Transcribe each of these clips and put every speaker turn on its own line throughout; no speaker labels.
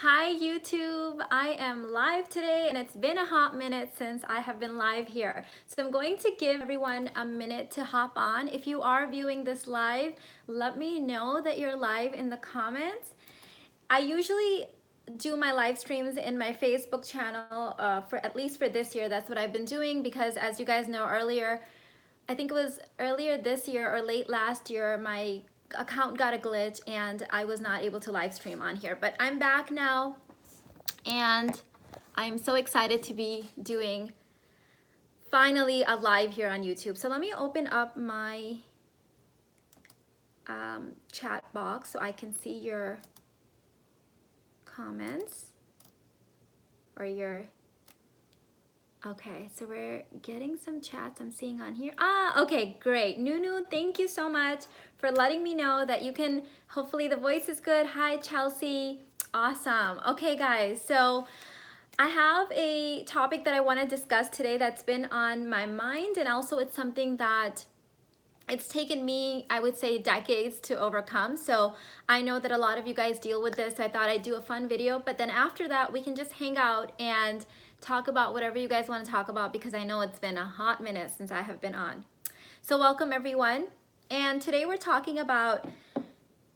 Hi YouTube, I am live today and it's been a hot minute since I have been live here. So I'm going to give everyone a minute to hop on. If you are viewing this live, let me know that you're live in the comments. I usually do my live streams in my Facebook channel for at least for this year. That's what I've been doing because as you guys know earlier, I think it was earlier this year or late last year, my account got a glitch and I was not able to live stream on here. But I'm back now and I'm so excited to be doing finally a live here on YouTube. So let me open up my chat box so I can see your comments or your okay, so we're getting some chats I'm seeing on here. Okay, great. Nunu, thank you so much for letting me know that you can, hopefully the voice is good. Hi, Chelsea. Awesome. Okay, guys, so I have a topic that I want to discuss today that's been on my mind, and also it's something that it's taken me, I would say, decades to overcome. So I know that a lot of you guys deal with this. I thought I'd do a fun video, but then after that, we can just hang out and talk about whatever you guys want to talk about because I know it's been a hot minute since I have been on. So welcome everyone. And today we're talking about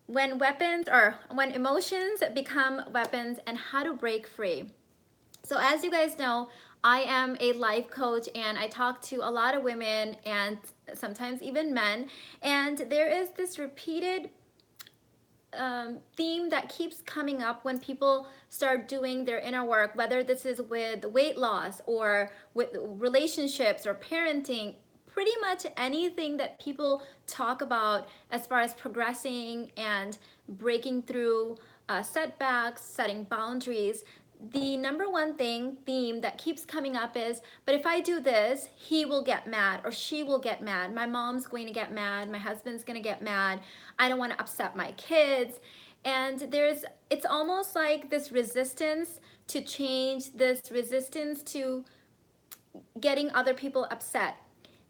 when weapons or when emotions become weapons and how to break free. So as you guys know, I am a life coach and I talk to a lot of women and sometimes even men. And there is this repeated theme that keeps coming up when people start doing their inner work, whether this is with weight loss or with relationships or parenting, pretty much anything that people talk about as far as progressing and breaking through setbacks, setting boundaries. The number one theme that keeps coming up is, but if I do this, he will get mad or she will get mad. My mom's going to get mad. My husband's going to get mad. I don't want to upset my kids. And it's almost like this resistance to change, this resistance to getting other upset.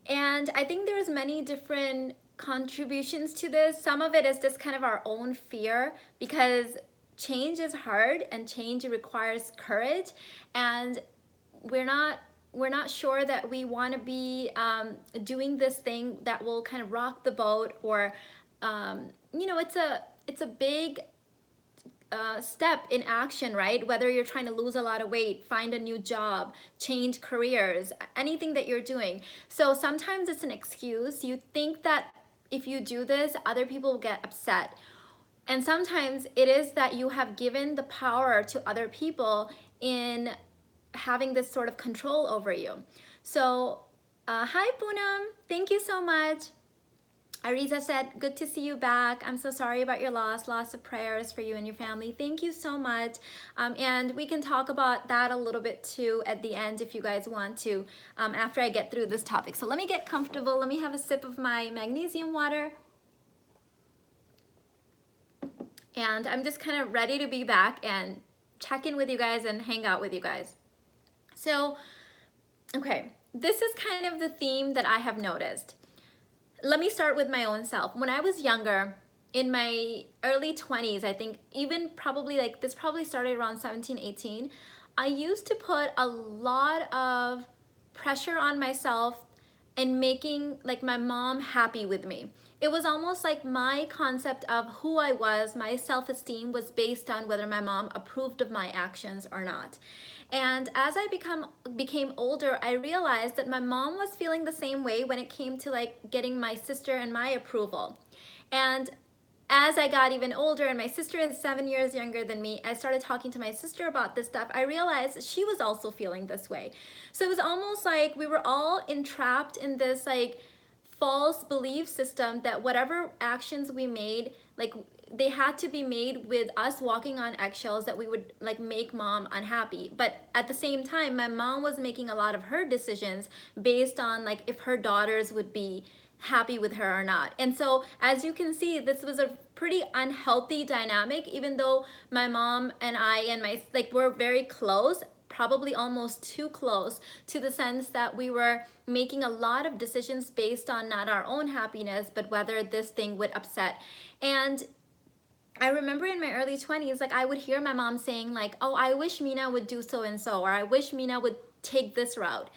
And I think there's many different contributions to this. Some of it is just kind of our own fear because change is hard and change requires courage, and we're not we're not sure that we want to be doing this thing that will kind of rock the boat, or it's a big step in action, right? Whether you're trying to lose a lot of weight, find a new job, change careers, anything that you're doing. So sometimes it's an excuse. You think that if you do this, other people will get upset. And sometimes it is that you have given the power to other people in having this sort of control over you. So, hi Poonam, thank you so much. Ariza said, good to see you back. I'm so sorry about your loss. Lots of prayers for you and your family. Thank you so much. And we can talk about that a little bit too at the end if you guys want to, after I get through this topic. So let me get comfortable. Let me have a sip of my magnesium water. And I'm just kind of ready to be back and check in with you guys and hang out with you guys. So, okay, this is kind of the theme that I have noticed. Let me start with my own self. When I was younger, in my early 20s, I think even probably like this probably started around 17, 18, I used to put a lot of pressure on myself and making like my mom happy with me. It was almost like my concept of who I was, my self-esteem was based on whether my mom approved of my actions or not. And as I became older, I realized that my mom was feeling the same way when it came to like getting my sister and my approval. And as I got even older, and my sister is 7 years younger than me, I started talking to my sister about this stuff. I realized she was also feeling this way. So it was almost like we were all entrapped in this like false belief system that whatever actions we made, like they had to be made with us walking on eggshells, that we would like make mom unhappy. But at the same time, my mom was making a lot of her decisions based on like if her daughters would be happy with her or not. And so as you can see, this was a pretty unhealthy dynamic, even though my mom and I and my like we're very close, probably almost too close, to the sense that we were making a lot of decisions based on not our own happiness, but whether this thing would upset. And I remember in my early 20s, like I would hear my mom saying like, oh, I wish Mina would do so and so, or I wish Mina would take this route.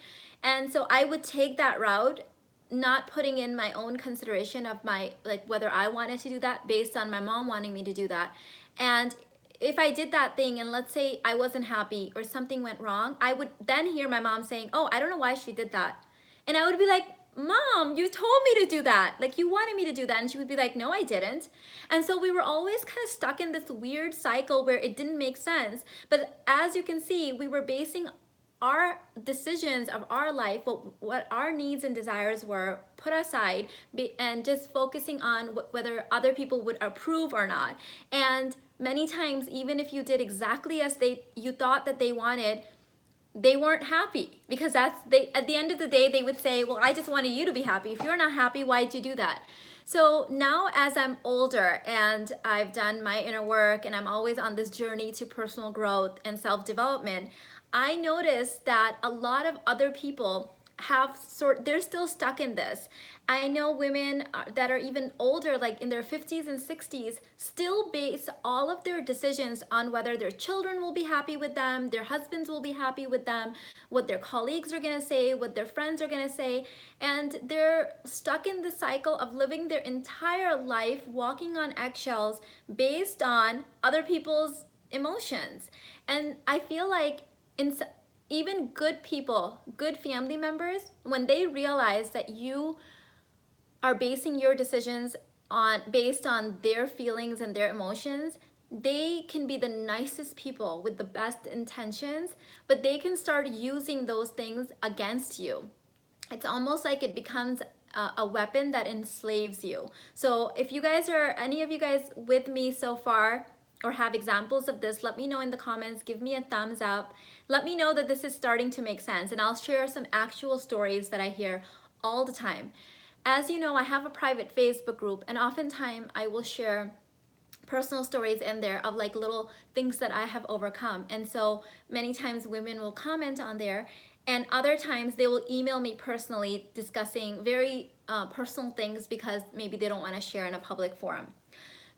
And so I would take that route, not putting in my own consideration of my, like whether I wanted to do that based on my mom wanting me to do that. And if I did that thing and let's say I wasn't happy or something went wrong, I would then hear my mom saying, oh, I don't know why she did that. And I would be like, Mom, you told me to do that. Like you wanted me to do that. And she would be like, no, I didn't. And so we were always kind of stuck in this weird cycle where it didn't make sense. But as you can see, we were basing our decisions of our life, what our needs and desires were, put aside, and just focusing on whether other people would approve or not. And many times, even if you did exactly as you thought that they wanted, they weren't happy because that's they at the end of the day they would say, well, I just wanted you to be happy. If you're not happy, why'd you do that? So now as I'm older and I've done my inner work and I'm always on this journey to personal growth and self-development, I noticed that a lot of other people they're still stuck in this. I know women that are even older, like in their 50s and 60s, still base all of their decisions on whether their children will be happy with them, their husbands will be happy with them, what their colleagues are going to say, what their friends are going to say. And they're stuck in the cycle of living their entire life walking on eggshells based on other people's emotions. And I feel like in even good people, good family members, when they realize that you are basing your decisions on based on their feelings and their emotions, they can be the nicest people with the best intentions, but they can start using those things against you. It's almost like it becomes a weapon that enslaves you. So if you guys are, any of you guys with me so far or have examples of this, let me know in the comments. Give me a thumbs up. Let me know that this is starting to make sense, and I'll share some actual stories that I hear all the time. As you know, I have a private Facebook group, and oftentimes I will share personal stories in there of like little things that I have overcome. And so many times women will comment on there, and other times they will email me personally discussing very personal things because maybe they don't want to share in a public forum.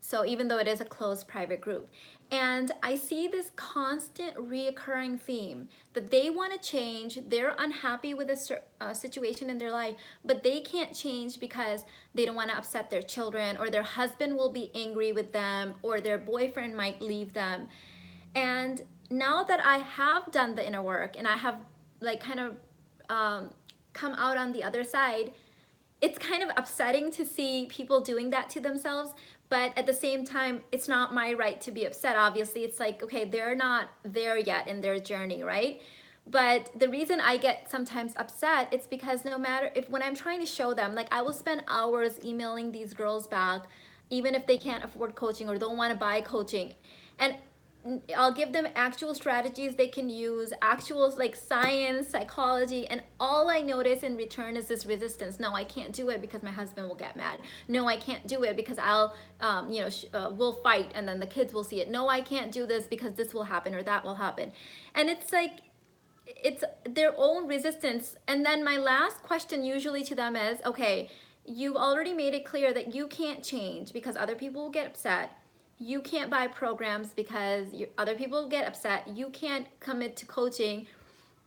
So even though it is a closed private group. And I see this constant reoccurring theme that they want to change, they're unhappy with a situation in their life, but they can't change because they don't want to upset their children, or their husband will be angry with them, or their boyfriend might leave them. And now that I have done the inner work and I have like kind of come out on the other side, it's kind of upsetting to see people doing that to themselves. But at the same time, it's not my right to be upset. Obviously, it's like, okay, they're not there yet in their journey, right? But the reason I get sometimes upset, it's because no matter if when I'm trying to show them, like I will spend hours emailing these girls back, even if they can't afford coaching or don't want to buy coaching. And I'll give them actual strategies they can use, actual like science, psychology, and all I notice in return is this resistance. No, I can't do it because my husband will get mad. No, I can't do it because we'll fight and then the kids will see it. No, I can't do this because this will happen or that will happen. And it's like, it's their own resistance. And then my last question usually to them is, okay, you've already made it clear that you can't change because other people will get upset. You can't buy programs because other people get upset. You can't commit to coaching.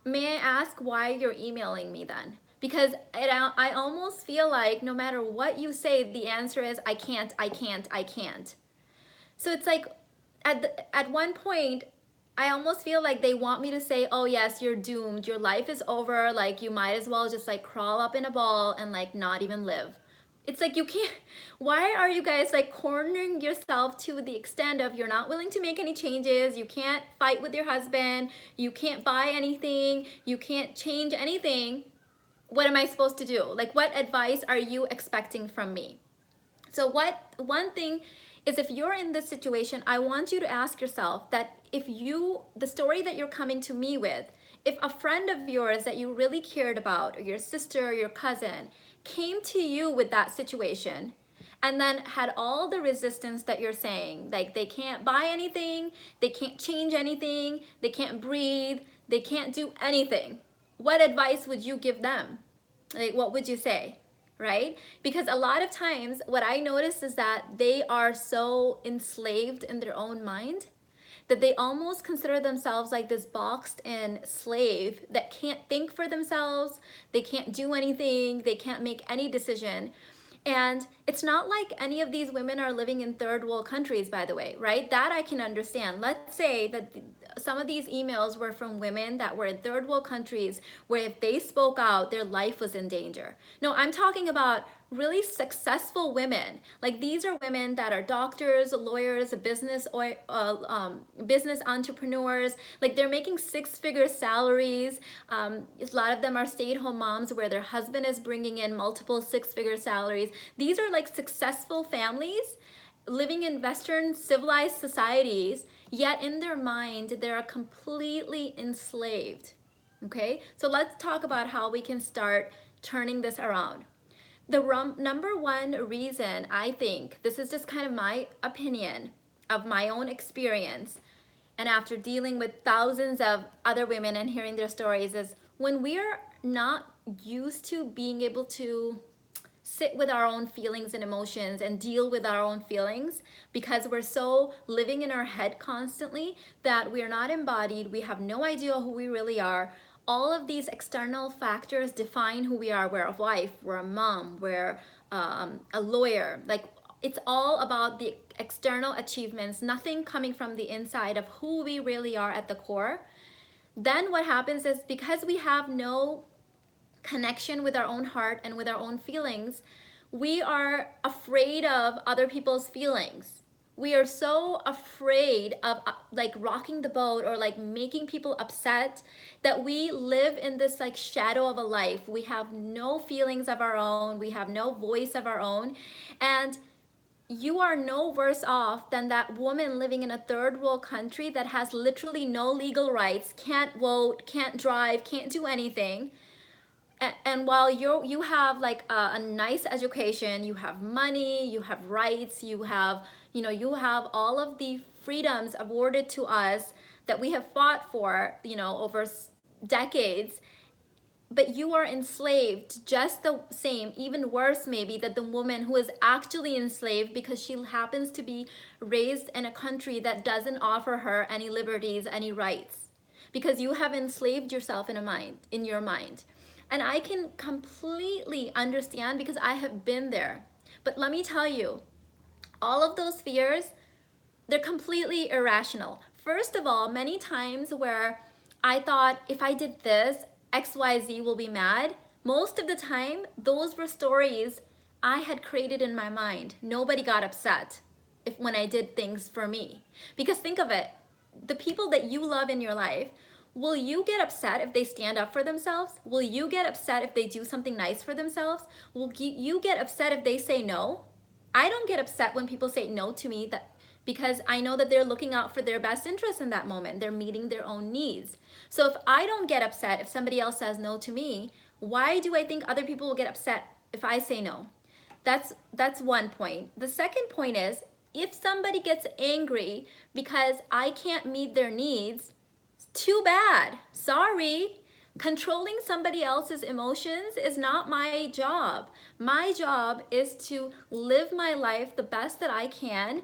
May I ask why you're emailing me then? Because I almost feel like no matter what you say, the answer is I can't, I can't, I can't. So it's like at one point, I almost feel like they want me to say, oh yes, you're doomed. Your life is over. Like you might as well just like crawl up in a ball and like not even live. It's like you can't, why are you guys like cornering yourself to the extent of you're not willing to make any changes, you can't fight with your husband, you can't buy anything, you can't change anything. What am I supposed to do? Like what advice are you expecting from me? So one thing is, if you're in this situation, I want you to ask yourself that the story that you're coming to me with, if a friend of yours that you really cared about, or your sister or your cousin, came to you with that situation and then had all the resistance that you're saying, like they can't buy anything, they can't change anything, they can't breathe, they can't do anything, what advice would you give them? Like what would you say? right? Because a lot of times what I notice is that they are so enslaved in their own mind that they almost consider themselves like this boxed in slave that can't think for themselves, they can't do anything, they can't make any decision. And it's not like any of these women are living in third world countries, by the way, right? That I can understand. Let's say that some of these emails were from women that were in third world countries where if they spoke out, their life was in danger. No, I'm talking about really successful women. Like these are women that are doctors, lawyers, business or business entrepreneurs. Like they're making six-figure salaries. A lot of them are stay-at-home moms where their husband is bringing in multiple six-figure salaries. These are like successful families living in Western civilized societies, yet in their mind, they're completely enslaved. Okay, so let's talk about how we can start turning this around. The number one reason I think, this is just kind of my opinion of my own experience, and after dealing with thousands of other women and hearing their stories, is when we're not used to being able to sit with our own feelings and emotions and deal with our own feelings because we're so living in our head constantly that we are not embodied, we have no idea who we really are. All of these external factors define who we are. We're a wife, we're a mom, we're a lawyer. Like it's all about the external achievements, nothing coming from the inside of who we really are at the core. Then what happens is because we have no connection with our own heart and with our own feelings, we are afraid of other people's feelings. We are so afraid of like rocking the boat or like making people upset that we live in this like shadow of a life. We have no feelings of our own, we have no voice of our own. And you are no worse off than that woman living in a third world country that has literally no legal rights, can't vote, can't drive, can't do anything. And while you have like a nice education, you have money, you have rights, you have, you know, you have all of the freedoms awarded to us that we have fought for, you know, over decades, but you are enslaved just the same, even worse maybe, that the woman who is actually enslaved because she happens to be raised in a country that doesn't offer her any liberties, any rights, because you have enslaved yourself in your mind. And I can completely understand because I have been there. But let me tell you, all of those fears, they're completely irrational. First of all, many times where I thought if I did this, XYZ will be mad, most of the time, those were stories I had created in my mind. Nobody got upset when I did things for me. Because think of it, the people that you love in your life, will you get upset if they stand up for themselves? Will you get upset if they do something nice for themselves? Will you get upset if they say no? I don't get upset when people say no to me, that because I know that they're looking out for their best interest in that moment. They're meeting their own needs. So if I don't get upset if somebody else says no to me, why do I think other people will get upset if I say no? That's one point. The second point is if somebody gets angry because I can't meet their needs, too bad. Sorry. Controlling somebody else's emotions is not my job. My job is to live my life the best that I can,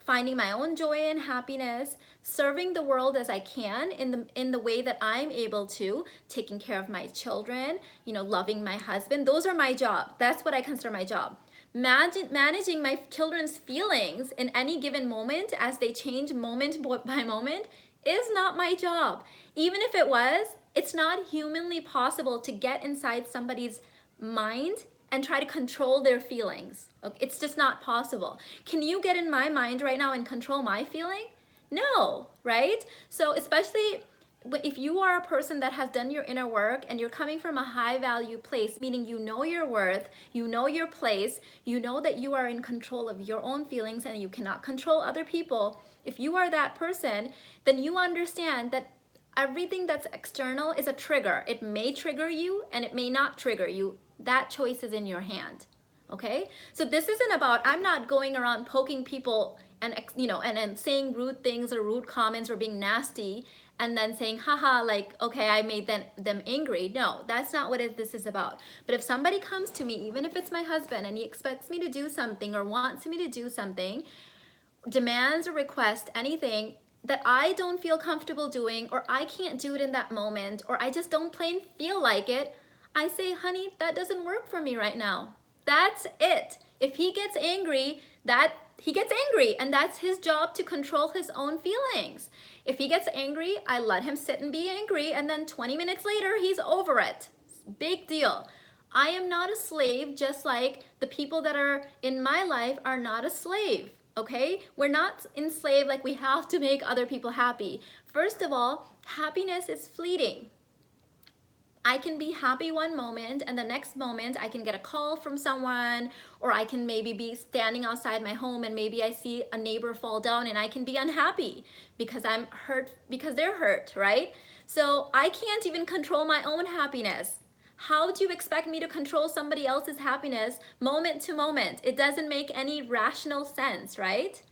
finding my own joy and happiness, serving the world as I can in the way that I'm able to, taking care of my children, you know, loving my husband. Those are my job. That's what I consider my job. Managing my children's feelings in any given moment as they change moment by moment is not my job. Even if it was, it's not humanly possible to get inside somebody's mind and try to control their feelings. Okay? It's just not possible. Can you get in my mind right now and control my feeling? No, right? So especially if you are a person that has done your inner work and you're coming from a high value place, meaning you know your worth, you know your place, you know that you are in control of your own feelings and you cannot control other people. If you are that person, then you understand that everything that's external is a trigger. It may trigger you and it may not trigger you. That choice is in your hand. Okay? So this isn't about, I'm not going around poking people and then saying rude things or rude comments or being nasty and then saying, haha, like, okay, I made them angry. No, that's not what this is about. But if somebody comes to me, even if it's my husband, and he expects me to do something or wants me to do something, demands or requests anything that I don't feel comfortable doing, or I can't do it in that moment, or I just don't plain feel like it, I say, honey, that doesn't work for me right now. That's it. If he gets angry, that he gets angry, and that's his job to control his own feelings. If he gets angry, I let him sit and be angry, and then 20 minutes later, he's over it. Big deal. I am not a slave, just like the people that are in my life are not a slave. Okay? We're not enslaved like we have to make other people happy. First of all, happiness is fleeting. I can be happy one moment, and the next moment I can get a call from someone, or I can maybe be standing outside my home and maybe I see a neighbor fall down and I can be unhappy because I'm hurt, because they're hurt, right? So I can't even control my own happiness. How do you expect me to control somebody else's happiness moment to moment? It doesn't make any rational sense, right?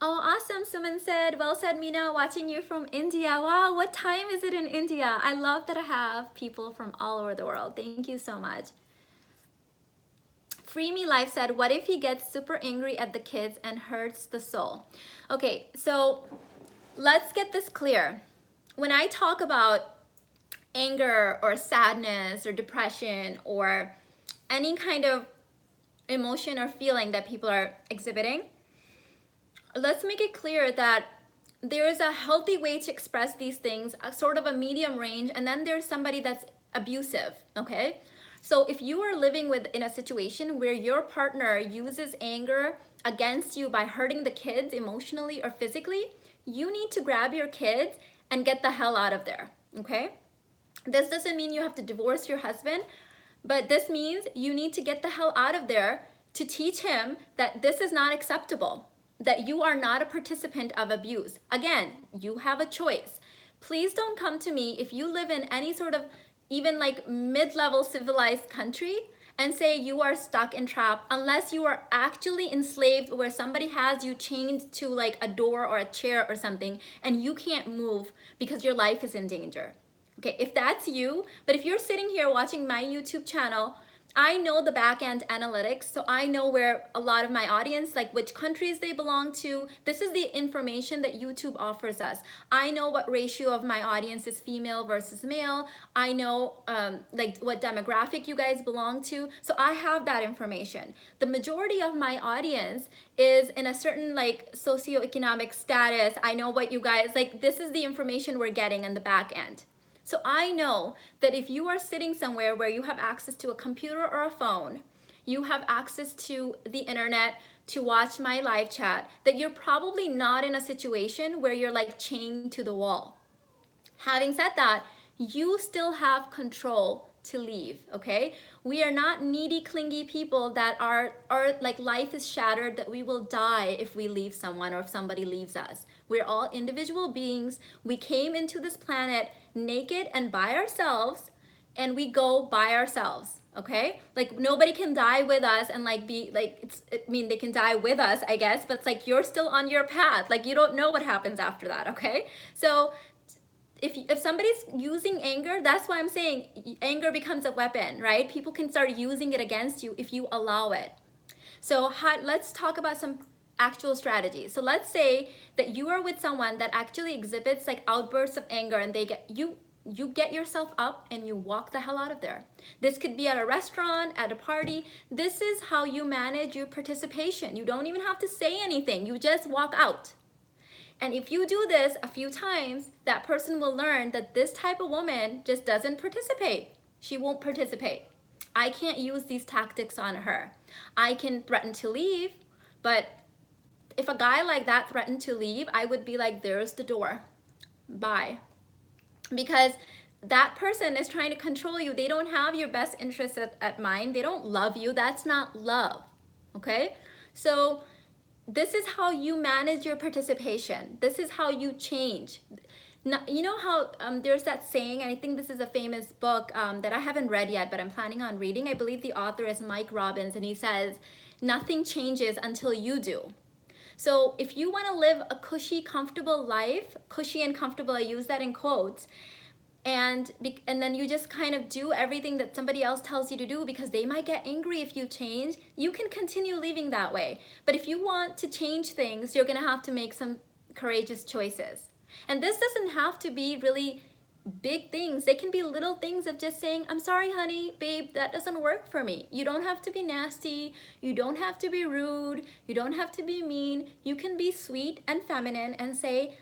Oh, awesome. Someone said, well said, Mina, watching you from India. Wow, what time is it in India? I love that I have people from all over the world. Thank you so much. Free Me Life said, what if he gets super angry at the kids and hurts the soul? Okay, so let's get this clear. When I talk about anger or sadness or depression or any kind of emotion or feeling that people are exhibiting, let's make it clear that there is a healthy way to express these things, a sort of a medium range, and then there's somebody that's abusive, okay? So if you are living in a situation where your partner uses anger against you by hurting the kids emotionally or physically, you need to grab your kids and get the hell out of there, okay? This doesn't mean you have to divorce your husband, but this means you need to get the hell out of there to teach him that this is not acceptable, that you are not a participant of abuse. Again, you have a choice. Please don't come to me if you live in any sort of even like mid-level civilized country and say you are stuck and trapped unless you are actually enslaved where somebody has you chained to like a door or a chair or something and you can't move because your life is in danger. Okay, if that's you, but if you're sitting here watching my YouTube channel, I know the back end analytics, so I know where a lot of my audience, like which countries they belong to. This is the information that YouTube offers us. I know what ratio of my audience is female versus male. I know like what demographic you guys belong to. So I have that information. The majority of my audience is in a certain like socioeconomic status. I know what you guys, like this is the information we're getting in the back end. So I know that if you are sitting somewhere where you have access to a computer or a phone, you have access to the internet to watch my live chat, that you're probably not in a situation where you're like chained to the wall. Having said that, you still have control to leave, okay? We are not needy, clingy people that are like life is shattered, that we will die if we leave someone or if somebody leaves us. We're all individual beings. We came into this planet naked and by ourselves, and we go by ourselves, okay? Like nobody can die with us and like be like, I mean, they can die with us, I guess, but it's like you're still on your path. Like you don't know what happens after that, okay? So if somebody's using anger, that's why I'm saying anger becomes a weapon, right? People can start using it against you if you allow it. So let's talk about some actual strategies. So let's say that you are with someone that actually exhibits like outbursts of anger and you get yourself up and you walk the hell out of there. This could be at a restaurant, at a party. This is how you manage your participation. You don't even have to say anything. You just walk out. And if you do this a few times, that person will learn that this type of woman just doesn't participate. She won't participate. I can't use these tactics on her. I can threaten to leave, but if a guy like that threatened to leave, I would be like, there's the door. Bye. Because that person is trying to control you. They don't have your best interests at mind. They don't love you. That's not love. Okay? So this is how you manage your participation. This is how you change. Now, you know how there's that saying, and I think this is a famous book that I haven't read yet, but I'm planning on reading. I believe the author is Mike Robbins, and he says, Nothing changes until you do. So if you want to live a cushy, comfortable life, cushy and comfortable, I use that in quotes, and then you just kind of do everything that somebody else tells you to do because they might get angry if you change, you can continue living that way. But if you want to change things, you're going to have to make some courageous choices. And this doesn't have to be really big things. They can be little things of just saying, I'm sorry, honey, babe, that doesn't work for me. You don't have to be nasty. You don't have to be rude. You don't have to be mean. You can be sweet and feminine and say,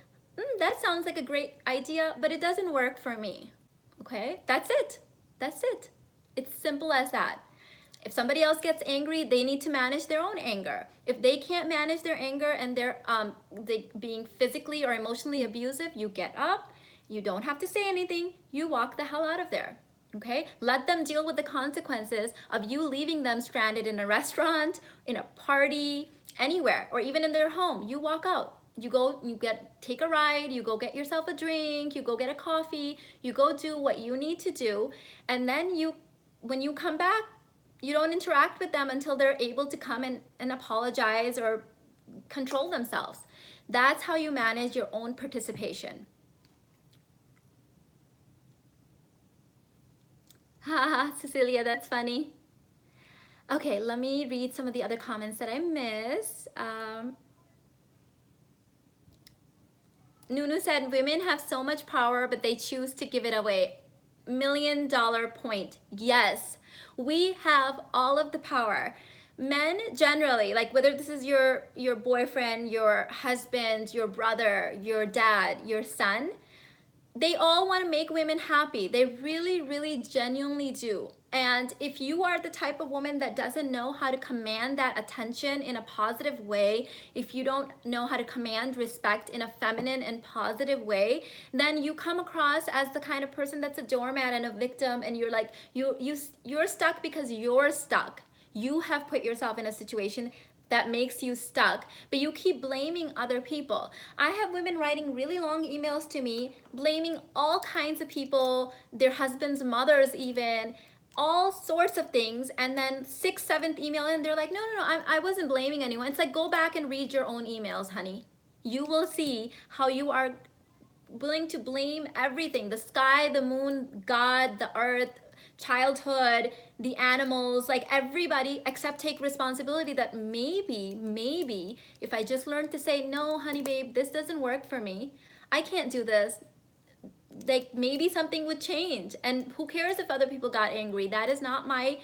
that sounds like a great idea, but it doesn't work for me. Okay, that's it. That's it. It's simple as that. If somebody else gets angry, they need to manage their own anger. If they can't manage their anger and they're being physically or emotionally abusive, you get up. You don't have to say anything. You walk the hell out of there. Okay? Let them deal with the consequences of you leaving them stranded in a restaurant, in a party, anywhere, or even in their home. You walk out. You go, take a ride, you go get yourself a drink, you go get a coffee, you go do what you need to do, and then when you come back, you don't interact with them until they're able to come and apologize or control themselves. That's how you manage your own participation. Haha, Cecilia, that's funny. Okay, let me read some of the other comments that I missed. Nunu said, women have so much power, but they choose to give it away. $1 million point. Yes, we have all of the power. Men generally, like whether this is your boyfriend, your husband, your brother, your dad, your son, they all want to make women happy. They really, really genuinely do. And if you are the type of woman that doesn't know how to command that attention in a positive way, if you don't know how to command respect in a feminine and positive way, then you come across as the kind of person that's a doormat and a victim, and you're like, you're stuck because you're stuck. You have put yourself in a situation that makes you stuck, but you keep blaming other people. I have women writing really long emails to me, blaming all kinds of people, their husbands, mothers even, all sorts of things, and then 6th, 7th email, and they're like, no, I wasn't blaming anyone. It's like, go back and read your own emails, honey. You will see how you are willing to blame everything, the sky, the moon, God, the earth, childhood, the animals, like everybody, except take responsibility that maybe if I just learned to say, no, honey, babe, this doesn't work for me. I can't do this. Like maybe something would change. And who cares if other people got angry? That is not my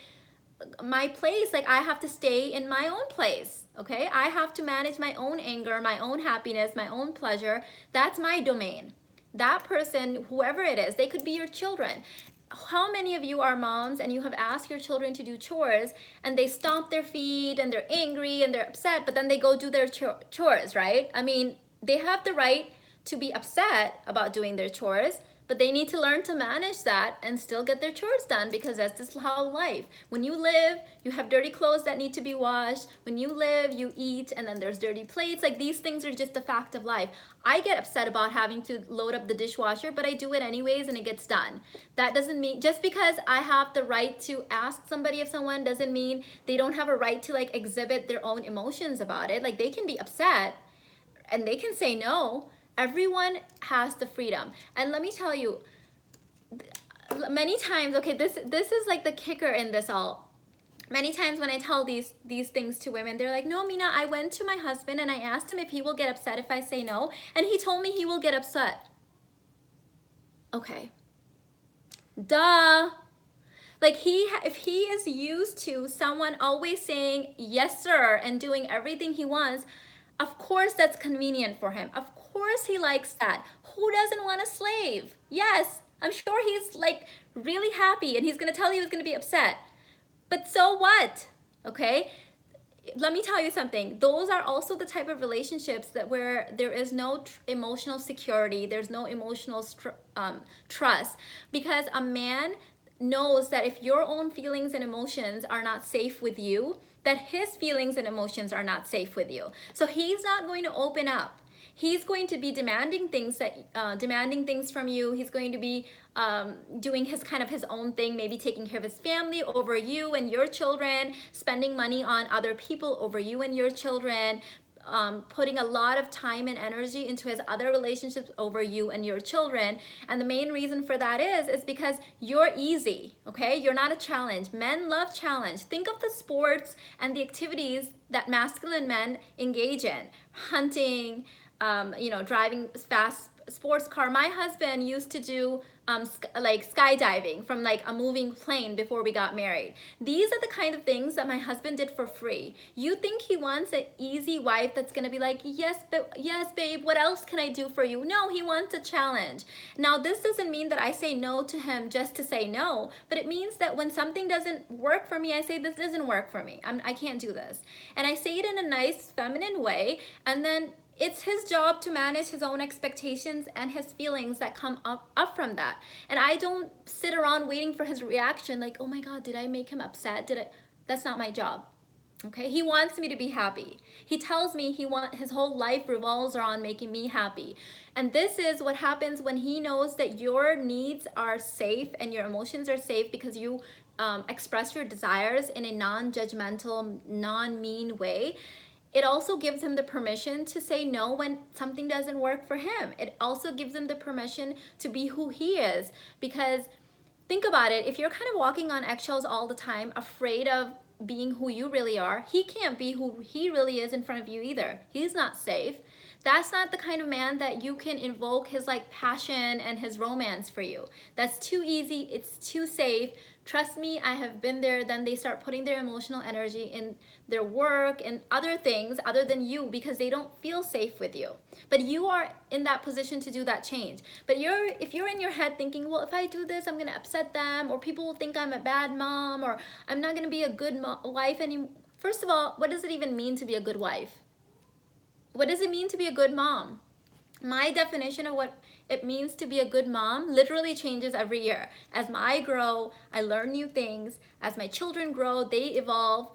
place. Like I have to stay in my own place. Okay? I have to manage my own anger, my own happiness, my own pleasure. That's my domain. That person, whoever it is, they could be your children. How many of you are moms and you have asked your children to do chores and they stomp their feet and they're angry and they're upset, but then they go do their chores, right? I mean, they have the right to be upset about doing their chores, but they need to learn to manage that and still get their chores done, because that's just how life. When you live, you have dirty clothes that need to be washed. When you live, you eat, and then there's dirty plates. Like these things are just a fact of life. I get upset about having to load up the dishwasher, but I do it anyways and it gets done. That doesn't mean, just because I have the right to ask somebody if someone, doesn't mean they don't have a right to like exhibit their own emotions about it. Like they can be upset and they can say no. Everyone has the freedom. And let me tell you, many times, okay, this is like the kicker in this all. Many times when I tell these things to women, they're like, no, Mina, I went to my husband and I asked him if he will get upset if I say no, and he told me he will get upset. Okay. Duh. Like if he is used to someone always saying yes sir and doing everything he wants, of course that's convenient for him. Of course he likes that. Who doesn't want a slave? Yes, I'm sure he's like really happy and he's gonna tell you he's gonna be upset. But so what? Okay? Let me tell you something. Those are also the type of relationships that where there is no emotional security, there's no emotional trust, because a man knows that if your own feelings and emotions are not safe with you, that his feelings and emotions are not safe with you. So he's not going to open up. He's going to be demanding things from you. He's going to be doing his own thing, maybe taking care of his family over you and your children, spending money on other people over you and your children, putting a lot of time and energy into his other relationships over you and your children. And the main reason for that is because you're easy, okay? You're not a challenge. Men love challenge. Think of the sports and the activities that masculine men engage in. Hunting, driving fast sports car. My husband used to do like skydiving from like a moving plane before we got married. These are the kind of things that my husband did for free. You think he wants an easy wife that's gonna be like, yes, but yes, babe, what else can I do for you? No, he wants a challenge. Now, this doesn't mean that I say no to him just to say no, but it means that when something doesn't work for me, I say, this doesn't work for me. I can't do this. And I say it in a nice, feminine way, and then it's his job to manage his own expectations and his feelings that come up from that. And I don't sit around waiting for his reaction like, oh my God, did I make him upset? That's not my job. Okay, he wants me to be happy. He tells me his whole life revolves around making me happy. And this is what happens when he knows that your needs are safe and your emotions are safe because you express your desires in a non-judgmental, non-mean way. It also gives him the permission to say no when something doesn't work for him. It also gives him the permission to be who he is. Because think about it, if you're kind of walking on eggshells all the time, afraid of being who you really are, he can't be who he really is in front of you either. He's not safe. That's not the kind of man that you can invoke his like passion and his romance for you. That's too easy. It's too safe. Trust me, I have been there. Then they start putting their emotional energy in their work and other things other than you because they don't feel safe with you. But you are in that position to do that change. But if you're in your head thinking, well, if I do this, I'm going to upset them, or people will think I'm a bad mom, or I'm not going to be a good wife anymore. First of all, what does it even mean to be a good wife? What does it mean to be a good mom? My definition of what it means to be a good mom literally changes every year. As I grow, I learn new things. As my children grow, they evolve.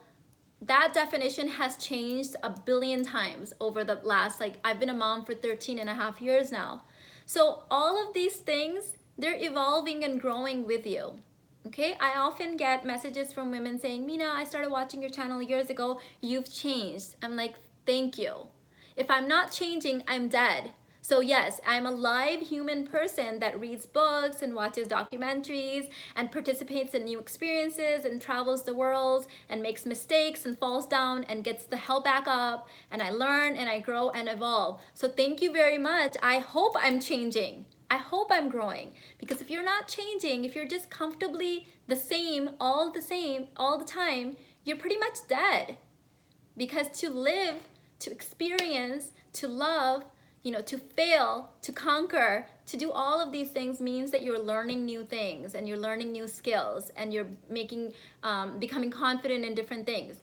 That definition has changed a billion times over the last, I've been a mom for 13 and a half years now. So all of these things, they're evolving and growing with you. Okay, I often get messages from women saying, Mina, I started watching your channel years ago. You've changed. I'm like, thank you. If I'm not changing, I'm dead. So yes, I'm a live human person that reads books and watches documentaries and participates in new experiences and travels the world and makes mistakes and falls down and gets the hell back up, and I learn and I grow and evolve. So thank you very much. I hope I'm changing. I hope I'm growing, because if you're not changing, if you're just comfortably the same all the time, you're pretty much dead. Because to live, to experience, to love, to fail, to conquer, to do all of these things means that you're learning new things and you're learning new skills and you're becoming confident in different things.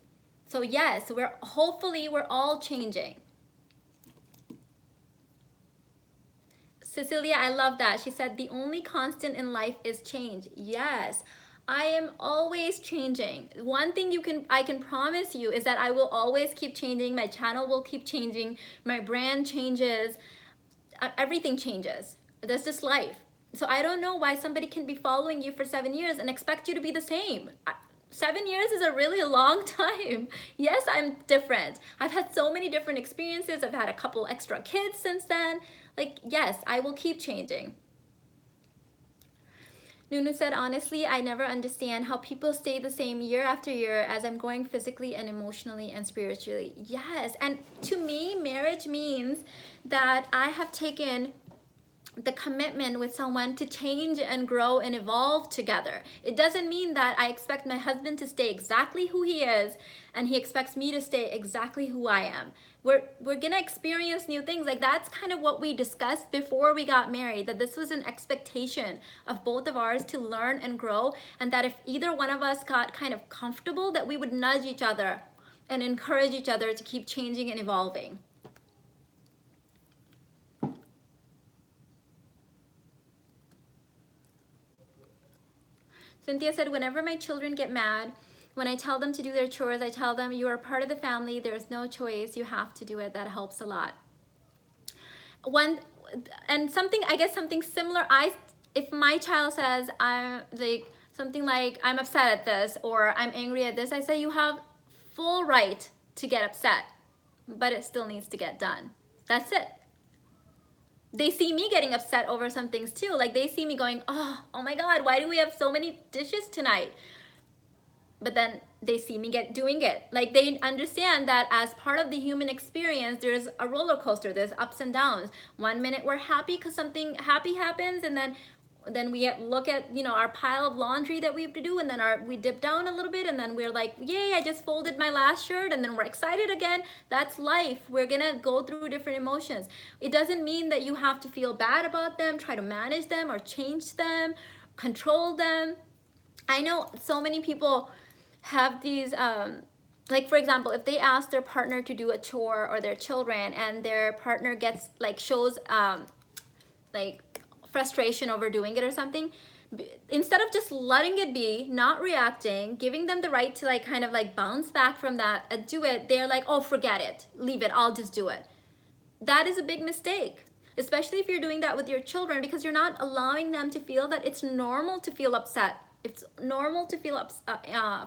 So yes, hopefully we're all changing. Cecilia, I love that. She said the only constant in life is change. Yes, I am always changing. One thing I can promise you is that I will always keep changing. My channel will keep changing. My brand changes. Everything changes. That's just life. So I don't know why somebody can be following you for 7 years and expect you to be the same. 7 years is a really long time. Yes, I'm different. I've had so many different experiences. I've had a couple extra kids since then. Yes, I will keep changing. Nunu said, honestly, I never understand how people stay the same year after year as I'm growing physically and emotionally and spiritually. Yes, and to me, marriage means that I have taken the commitment with someone to change and grow and evolve together. It doesn't mean that I expect my husband to stay exactly who he is and he expects me to stay exactly who I am. We're gonna experience new things. That's kind of what we discussed before we got married, that this was an expectation of both of ours to learn and grow, and that if either one of us got kind of comfortable, that we would nudge each other and encourage each other to keep changing and evolving. Cynthia said, whenever my children get mad, when I tell them to do their chores, I tell them, you are part of the family. There's no choice. You have to do it. That helps a lot. one, and something, I guess something similar, if my child says I'm like something like I'm upset at this or I'm angry at this, I say you have full right to get upset, but it still needs to get done. That's it. They see me getting upset over some things too. Like they see me going, oh my God, why do we have so many dishes tonight? But then they see me doing it. Like they understand that as part of the human experience, there's a roller coaster, there's ups and downs. One minute we're happy because something happy happens, and then we look at, you know, our pile of laundry that we have to do, and then we dip down a little bit, and then we're like, yay, I just folded my last shirt, and then we're excited again. That's life. We're gonna go through different emotions. It doesn't mean that you have to feel bad about them, try to manage them or change them, control them. I know so many people have these like for example, if they ask their partner to do a chore or their children, and their partner gets like shows like frustration over doing it or something, instead of just letting it be, not reacting, giving them the right to like kind of like bounce back from that and do it, they're like, oh, forget it, leave it, I'll just do it. That is a big mistake, especially if you're doing that with your children, because you're not allowing them to feel that it's normal to feel upset. It's normal to feel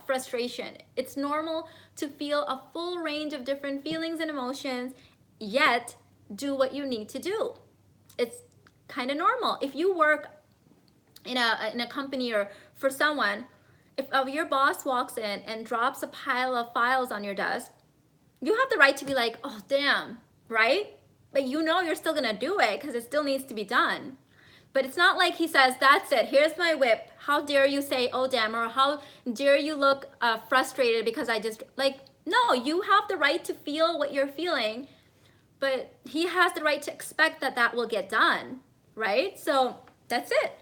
frustration. It's normal to feel a full range of different feelings and emotions, yet do what you need to do. It's kind of normal. If you work in a company or for someone, if your boss walks in and drops a pile of files on your desk, you have the right to be like, oh, damn, right? But you know you're still gonna do it because it still needs to be done. But it's not like he says, that's it, here's my whip. How dare you say, oh, damn, or how dare you look frustrated because I just, like, no, you have the right to feel what you're feeling, but he has the right to expect that that will get done, right? So that's it.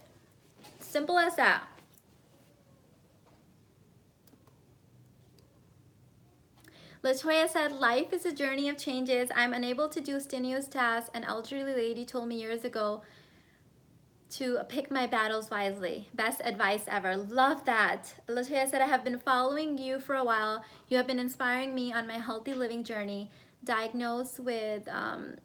Simple as that. Latoya said, life is a journey of changes. I'm unable to do strenuous tasks. An elderly lady told me years ago to pick my battles wisely. Best advice ever. Love that. Latoya said, I have been following you for a while. You have been inspiring me on my healthy living journey. Diagnosed with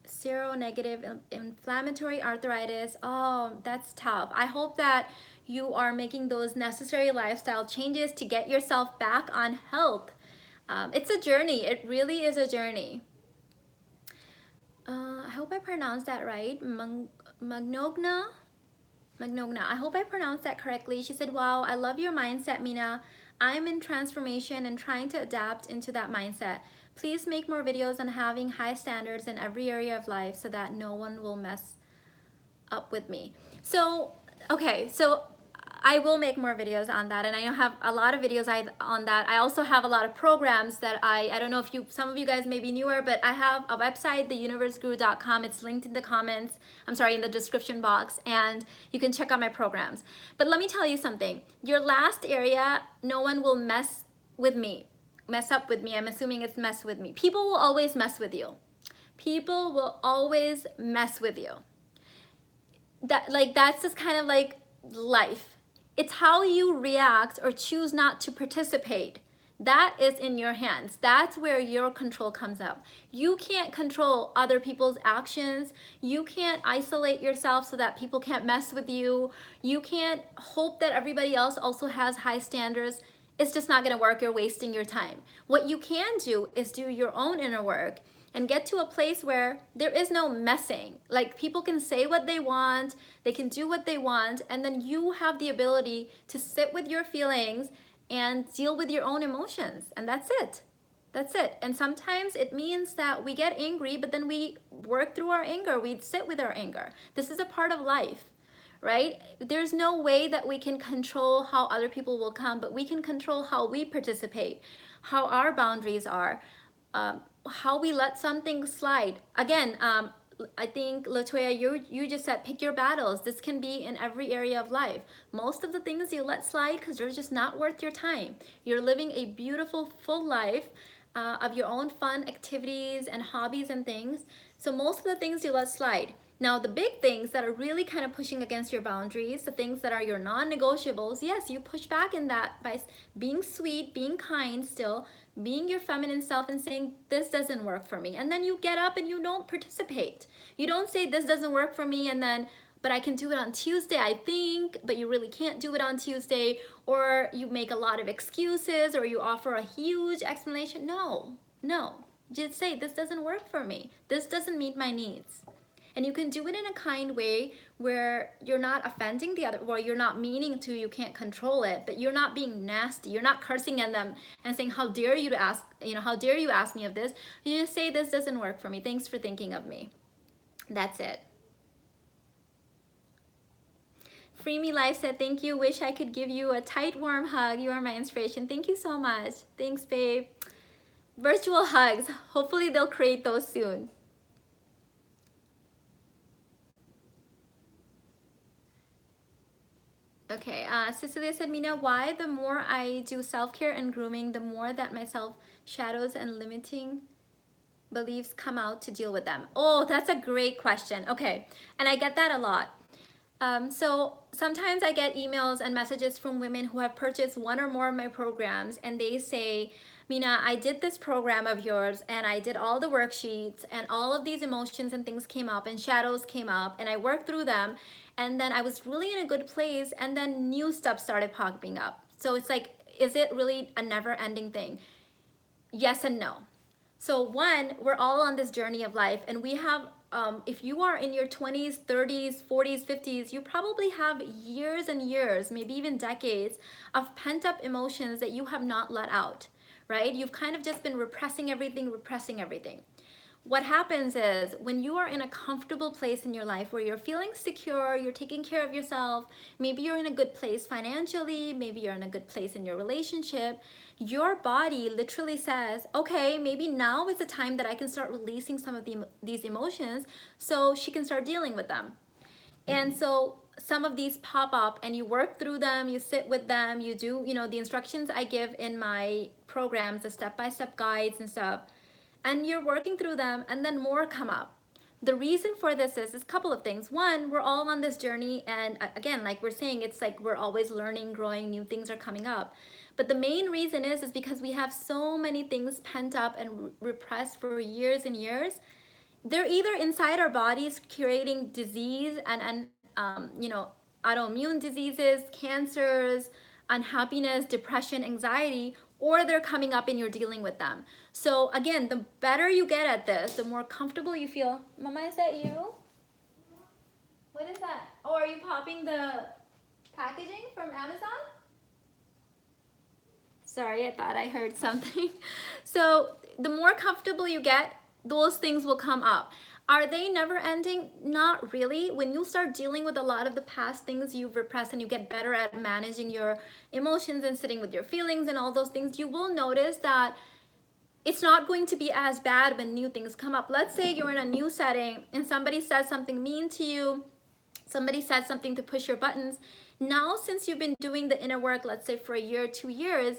seronegative inflammatory arthritis. Oh, that's tough. I hope that you are making those necessary lifestyle changes to get yourself back on health. It's a journey. It really is a journey. I hope I pronounced that right. Magnogna? Magnogna. I hope I pronounced that correctly. She said, wow, I love your mindset, Mina. I'm in transformation and trying to adapt into that mindset. Please make more videos on having high standards in every area of life so that no one will mess up with me. So, okay, so I will make more videos on that, and I have a lot of videos on that. I also have a lot of programs that I don't know if some of you guys may be newer, but I have a website, theuniverseguru.com. It's linked in the comments, I'm sorry, in the description box, and you can check out my programs. But let me tell you something. Your last area, no one will mess up with me. I'm assuming it's mess with me. People will always mess with you. People will always mess with you. That's just kind of like life. It's how you react or choose not to participate. That is in your hands. That's where your control comes out. You can't control other people's actions. You can't isolate yourself so that people can't mess with you. You can't hope that everybody else also has high standards. It's just not gonna work. You're wasting your time. What you can do is do your own inner work and get to a place where there is no messing. Like, people can say what they want, they can do what they want, and then you have the ability to sit with your feelings and deal with your own emotions. And that's it. That's it. And sometimes it means that we get angry, but then we work through our anger. We sit with our anger. This is a part of life, right? There's no way that we can control how other people will come, but we can control how we participate, how our boundaries are, how we let something slide. Again, I think, Latoya, you just said pick your battles. This can be in every area of life. Most of the things you let slide because they're just not worth your time. You're living a beautiful, full life of your own fun activities and hobbies and things. So most of the things you let slide. Now, the big things that are really kind of pushing against your boundaries, the things that are your non-negotiables, yes, you push back in that by being sweet, being kind still, being your feminine self and saying, this doesn't work for me. And then you get up and you don't participate. You don't say, this doesn't work for me, and then, but I can do it on Tuesday, I think, but you really can't do it on Tuesday, or you make a lot of excuses, or you offer a huge explanation. No, no. Just say, this doesn't work for me. This doesn't meet my needs. And you can do it in a kind way where you're not offending the other, or you're not meaning to, you can't control it, but you're not being nasty. You're not cursing at them and saying, how dare you to ask, how dare you ask me of this? You just say, this doesn't work for me. Thanks for thinking of me. That's it. Free Me Life said, thank you. Wish I could give you a tight, warm hug. You are my inspiration. Thank you so much. Thanks, babe. Virtual hugs. Hopefully they'll create those soon. Okay, Cecilia said, Mina, why the more I do self-care and grooming, the more that myself shadows and limiting beliefs come out to deal with them? Oh, that's a great question. Okay, and I get that a lot. So sometimes I get emails and messages from women who have purchased one or more of my programs, and they say, Mina, I did this program of yours and I did all the worksheets and all of these emotions and things came up and shadows came up and I worked through them, and then I was really in a good place, and then new stuff started popping up. So it's like, is it really a never ending thing? Yes and no. So one, we're all on this journey of life, and we have, if you are in your 20s, 30s, 40s, 50s, you probably have years and years, maybe even decades of pent up emotions that you have not let out, right? You've kind of just been repressing everything, repressing everything. What happens is when you are in a comfortable place in your life where you're feeling secure, you're taking care of yourself, maybe you're in a good place financially, maybe you're in a good place in your relationship, your body literally says, okay, maybe now is the time that I can start releasing some of these emotions so she can start dealing with them. And so some of these pop up and you work through them, you sit with them, you do, the instructions I give in my programs, the step-by-step guides and stuff, and you're working through them, and then more come up. The reason for this is a couple of things. One, we're all on this journey, and again, like we're saying, it's like we're always learning, growing, new things are coming up. But the main reason is because we have so many things pent up and repressed for years and years. They're either inside our bodies creating disease and autoimmune diseases, cancers, unhappiness, depression, anxiety, or they're coming up and you're dealing with them. So again, the better you get at this, the more comfortable you feel. Mama, is that you? What is that? Oh, are you popping the packaging from Amazon? Sorry, I thought I heard something. So the more comfortable you get, those things will come up. Are they never ending? Not really. When you start dealing with a lot of the past things you've repressed and you get better at managing your emotions and sitting with your feelings and all those things, you will notice that it's not going to be as bad when new things come up. Let's say you're in a new setting and somebody says something mean to you, somebody says something to push your buttons. Now, since you've been doing the inner work, let's say for a year, 2 years,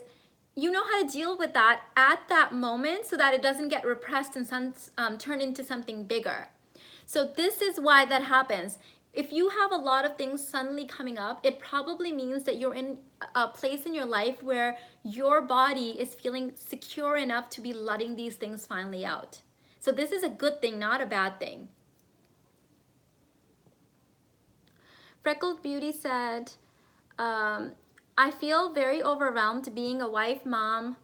you know how to deal with that at that moment so that it doesn't get repressed and turn into something bigger. So this is why that happens. If you have a lot of things suddenly coming up, it probably means that you're in a place in your life where your body is feeling secure enough to be letting these things finally out. So this is a good thing, not a bad thing. Freckled Beauty said, I feel very overwhelmed being a wife, mom.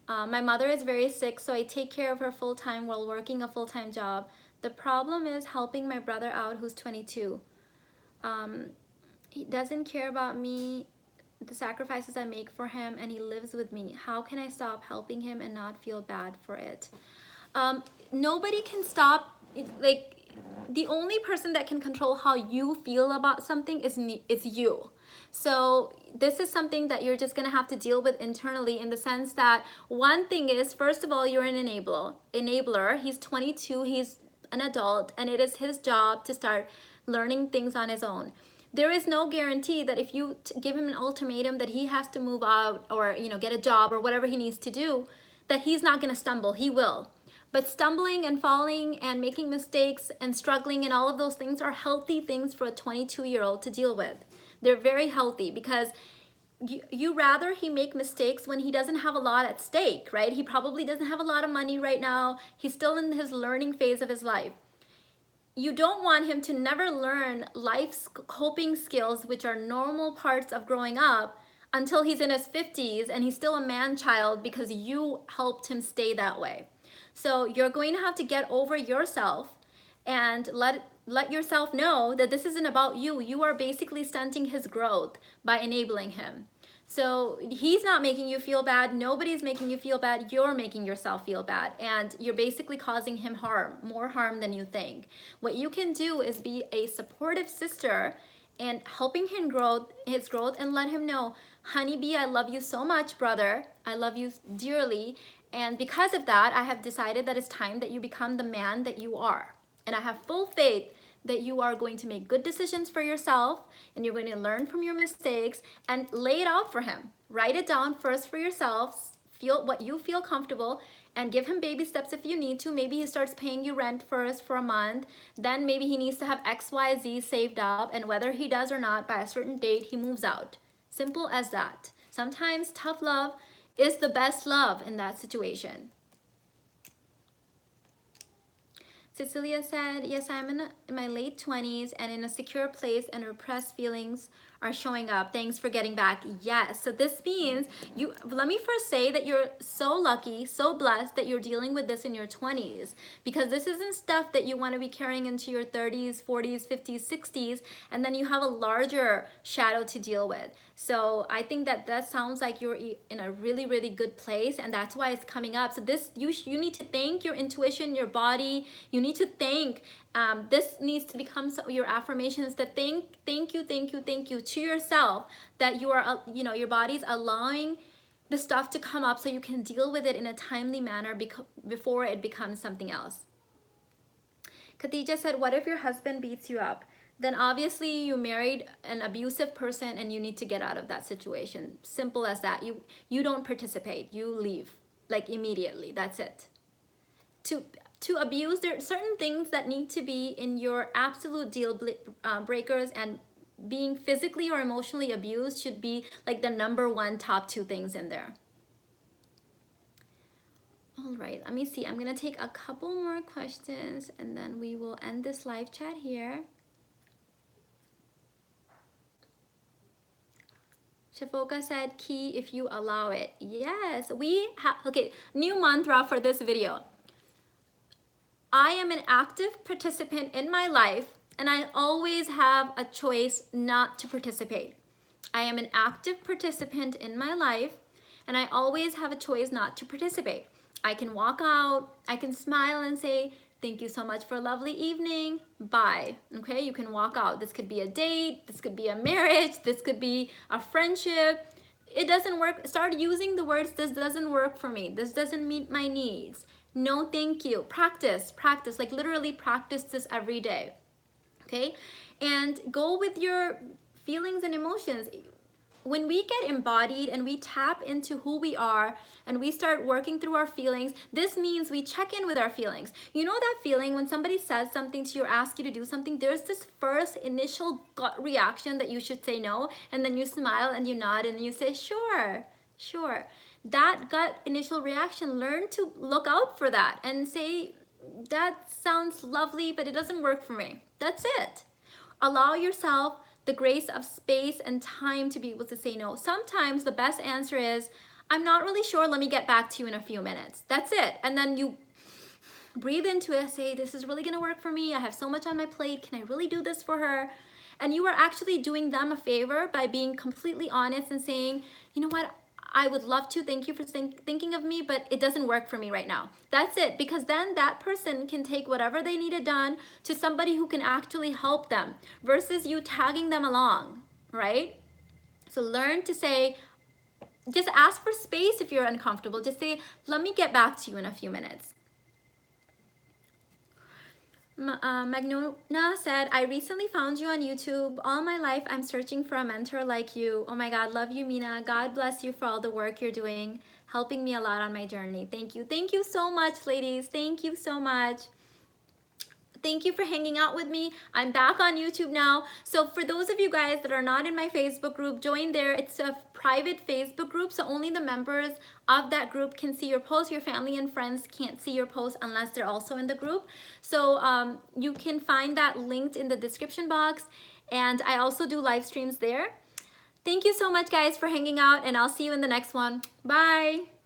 My mother is very sick, so I take care of her full-time while working a full-time job. The problem is helping my brother out who's 22. He doesn't care about me, the sacrifices I make for him, and he lives with me. How can I stop helping him and not feel bad for it? Nobody can stop, like, the only person that can control how you feel about something is you. So this is something that you're just gonna have to deal with internally, in the sense that one thing is, first of all, you're an enabler. He's 22, he's an adult, and it is his job to start learning things on his own. There is no guarantee that if you give him an ultimatum that he has to move out or get a job or whatever he needs to do, that he's not gonna stumble. He will. But stumbling and falling and making mistakes and struggling and all of those things are healthy things for a 22-year-old to deal with. They're very healthy because you rather he make mistakes when he doesn't have a lot at stake, right? He probably doesn't have a lot of money right now. He's still in his learning phase of his life. You don't want him to never learn life's coping skills, which are normal parts of growing up, until he's in his 50s and he's still a man child because you helped him stay that way. So you're going to have to get over yourself and let yourself know that this isn't about you. You are basically stunting his growth by enabling him. So he's not making you feel bad. Nobody's making you feel bad. You're making yourself feel bad. And you're basically causing him harm, more harm than you think. What you can do is be a supportive sister and helping him grow his growth and let him know, honeybee, I love you so much, brother. I love you dearly. And because of that, I have decided that it's time that you become the man that you are. And I have full faith that you are going to make good decisions for yourself and you're going to learn from your mistakes and lay it out for him. Write it down first for yourself, feel what you feel comfortable, and give him baby steps if you need to. Maybe he starts paying you rent first for a month, then maybe he needs to have XYZ saved up, and whether he does or not, by a certain date, he moves out. Simple as that. Sometimes tough love is the best love in that situation. Cecilia said, yes, I'm in my late 20s and in a secure place and repressed feelings are showing up. Thanks for getting back. Yes. So this means let me first say that you're so lucky, so blessed that you're dealing with this in your 20s, because this isn't stuff that you want to be carrying into your 30s, 40s, 50s, 60s, and then you have a larger shadow to deal with. So I think that sounds like you're in a really, really good place, and that's why it's coming up. So this, you need to thank your intuition, your body. You need to thank, this needs to become your affirmations, that thank you to yourself, that you are, your body's allowing the stuff to come up so you can deal with it in a timely manner before it becomes something else. Khadija said, what if your husband beats you up? Then obviously you married an abusive person and you need to get out of that situation. Simple as that. You don't participate. You leave, like, immediately. That's it. To abuse, there are certain things that need to be in your absolute deal breakers, and being physically or emotionally abused should be like the #1 top 2 things in there. All right, let me see. I'm gonna take a couple more questions and then we will end this live chat here. Shafoka said, key if you allow it. Yes, we have, okay, new mantra for this video. I am an active participant in my life and I always have a choice not to participate. I am an active participant in my life and I always have a choice not to participate. I can walk out, I can smile and say, thank you so much for a lovely evening, bye. Okay, you can walk out. This could be a date, this could be a marriage, this could be a friendship. It doesn't work. Start using the words, this doesn't work for me, this doesn't meet my needs. No, thank you. Practice, like literally practice this every day. Okay, and go with your feelings and emotions. When we get embodied and we tap into who we are and we start working through our feelings, this means we check in with our feelings. You know that feeling when somebody says something to you or asks you to do something, there's this first initial gut reaction that you should say no, and then you smile and you nod and you say, sure, sure. That gut initial reaction, learn to look out for that and say, that sounds lovely, but it doesn't work for me. That's it. Allow yourself the grace of space and time to be able to say no. Sometimes the best answer is, I'm not really sure, let me get back to you in a few minutes. That's it. And then you breathe into it, say, this is really gonna work for me. I have so much on my plate. Can I really do this for her? And you are actually doing them a favor by being completely honest and saying, you know what? I would love to, thank you for thinking of me, but it doesn't work for me right now. That's it, because then that person can take whatever they needed done to somebody who can actually help them versus you tagging them along, right? So learn to say, just ask for space if you're uncomfortable. Just say, let me get back to you in a few minutes. Magnona said, I recently found you on YouTube. All my life, I'm searching for a mentor like you. Oh my God, love you, Mina. God bless you for all the work you're doing. helping me a lot on my journey. Thank you. Thank you so much, ladies. Thank you so much. Thank you for hanging out with me. I'm back on YouTube now. So for those of you guys that are not in my Facebook group, join there. It's a private Facebook group, so only the members of that group can see your posts. Your family and friends can't see your posts unless they're also in the group. So you can find that linked in the description box. And I also do live streams there. Thank you so much, guys, for hanging out, and I'll see you in the next one. Bye.